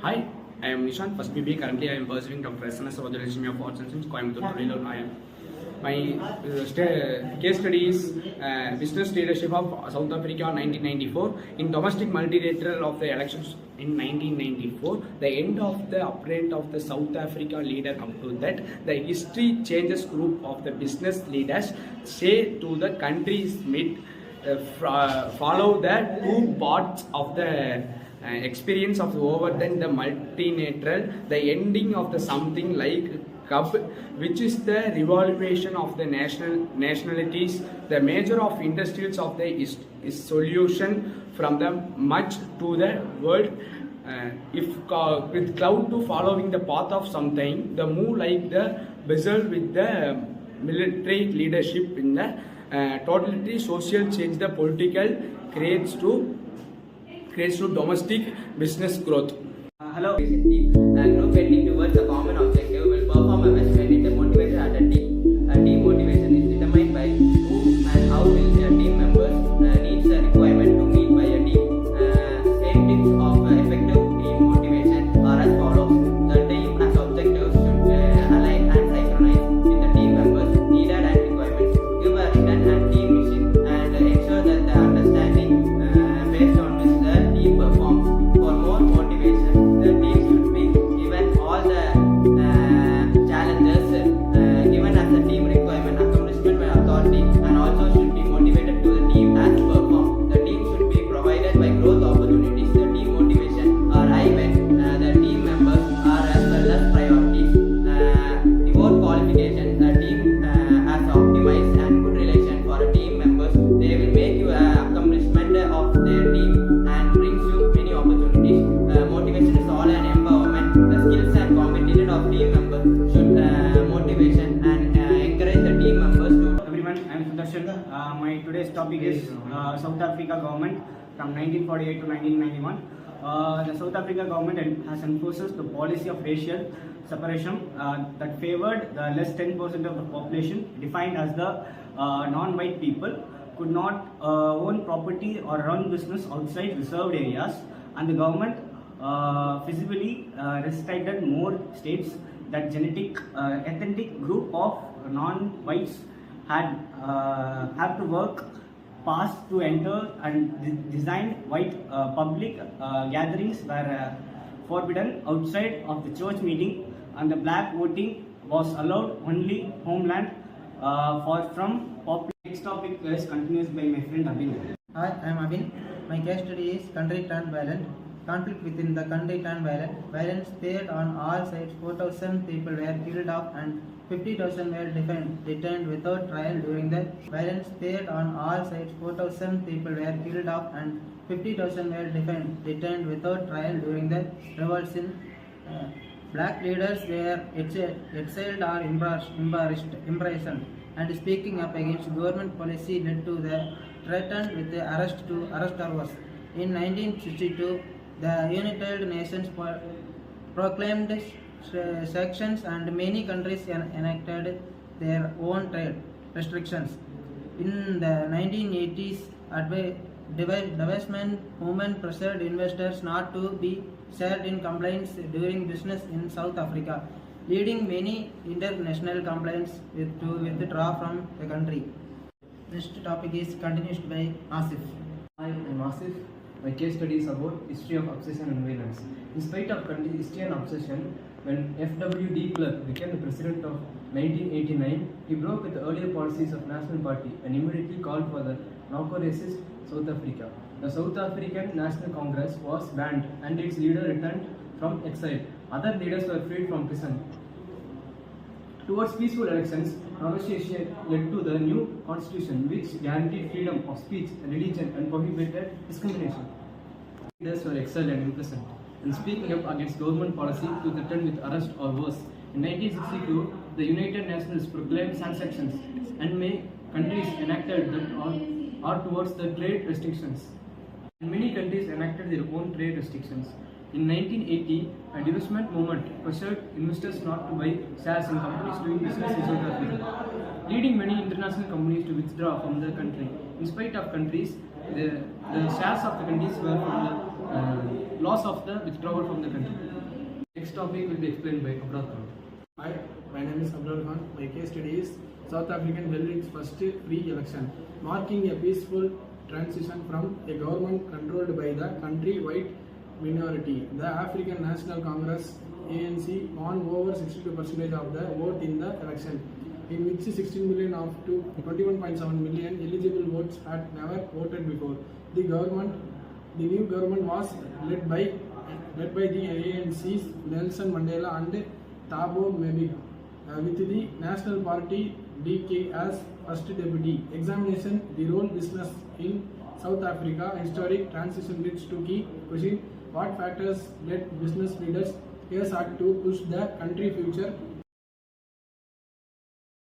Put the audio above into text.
Hi, I am Nishan, first BBA. Currently, I am pursuing Dr. SNS of the Regime of Arts and Sciences, Coimbatore, Trailer, I am. My case study is business leadership of South Africa 1994 in domestic multilateral of the elections in 1994. The end of the upgrade of the South Africa leader come to that. The history changes group of the business leaders say to the countries mid follow the two parts of the experience of overthan the multilateral, the ending of the something like Cup, which is the revaluation of the nationalities, the major of industrials of the is solution from the much to the world. If with cloud to following the path of something, the move like the vessel with the military leadership in the totality social change the political creates to domestic business growth. Hello, group heading towards a common objective will perform a best when it is motivated at a team. Team motivation is determined by who and how will their team members needs a requirement to meet by a team. Same tips of effective team motivation are as follows. The team as objectives should align and synchronize with the team members needed and requirements. Give a written and team mission and ensure that the understanding based on which the team performs. For more motivation, the team should be given all the challenges given as the team requirement, accomplishment by authority, and also should be motivated to the team as to perform. The team should be provided by growth opportunities. The team motivation are high when the team members are as well as priorities. Devote qualification. The team has optimized and good relation for a team members. They will make you accomplishment of their team and brings you many opportunities. Motivation is all an empowerment. The skills and competence of team members should motivation and encourage the team members to. Everyone, I am Sudarshan. My today's topic is South Africa government from 1948 to 1991. The South Africa government has enforced the policy of racial separation that favored the less 10% of the population, defined as the non-white people, could not own property or run business outside reserved areas, and the government visibly restricted more states that ethnic group of non-whites had to work pass to enter, and design white public gatherings were forbidden outside of the church meeting, and the black voting was allowed only homeland from popular. Next topic is continues by my friend Abhin. Hi, I am Abhin. My case study is country turned violent. Conflict within the country turned violent. Violence spared on all sides. 4,000 people were killed off and 50,000 were detained without trial during the violence spared on all sides. 4,000 people were killed off and 50,000 were detained without trial during the revolution. Black leaders were exiled or imprisoned, and speaking up against government policy led to the threatened with the arrest or worse. In 1962, the United Nations proclaimed sanctions, and many countries enacted their own trade restrictions. In the 1980s, divestment movement pressured investors not to be shared in complaints during business in South Africa, leading many international complaints to withdraw from the country. Next topic is continued by Asif. Hi, I'm Asif. My case study is about history of obsession and violence. In spite of country history and obsession, when F.W. de Klerk became the president of 1989, he broke with the earlier policies of National Party and immediately called for the narco-racist South Africa. The South African National Congress was banned and its leader returned from exile. Other leaders were freed from prison. Towards peaceful elections, negotiation led to the new constitution, which guaranteed freedom of speech, religion, and prohibited discrimination. Leaders were exiled and imprisoned, and speaking up against government policy to threaten with arrest or worse. In 1962, the United Nations proclaimed sanctions, and many countries enacted that are towards the trade restrictions. And many countries enacted their own trade restrictions. In 1980, a divestment movement pressured investors not to buy shares in companies doing business in South Africa, leading many international companies to withdraw from the country. In spite of countries, the shares of the countries were from the loss of the withdrawal from the country. Next topic will be explained by Abrar Khan. Hi, my name is Abrar Khan. My case study is South African held its first free election, marking a peaceful transition from a government controlled by the country-wide minority. The African National Congress ANC won over 62% of the vote in the election, in which 16 million of 21.7 million eligible votes had never voted before. The new government was led by the ANC's Nelson Mandela and Thabo Mbeki, with the National Party DK as first deputy. Examination: the role business in South Africa historic transition leads to key question: what factors led business leaders ASAC to push the country future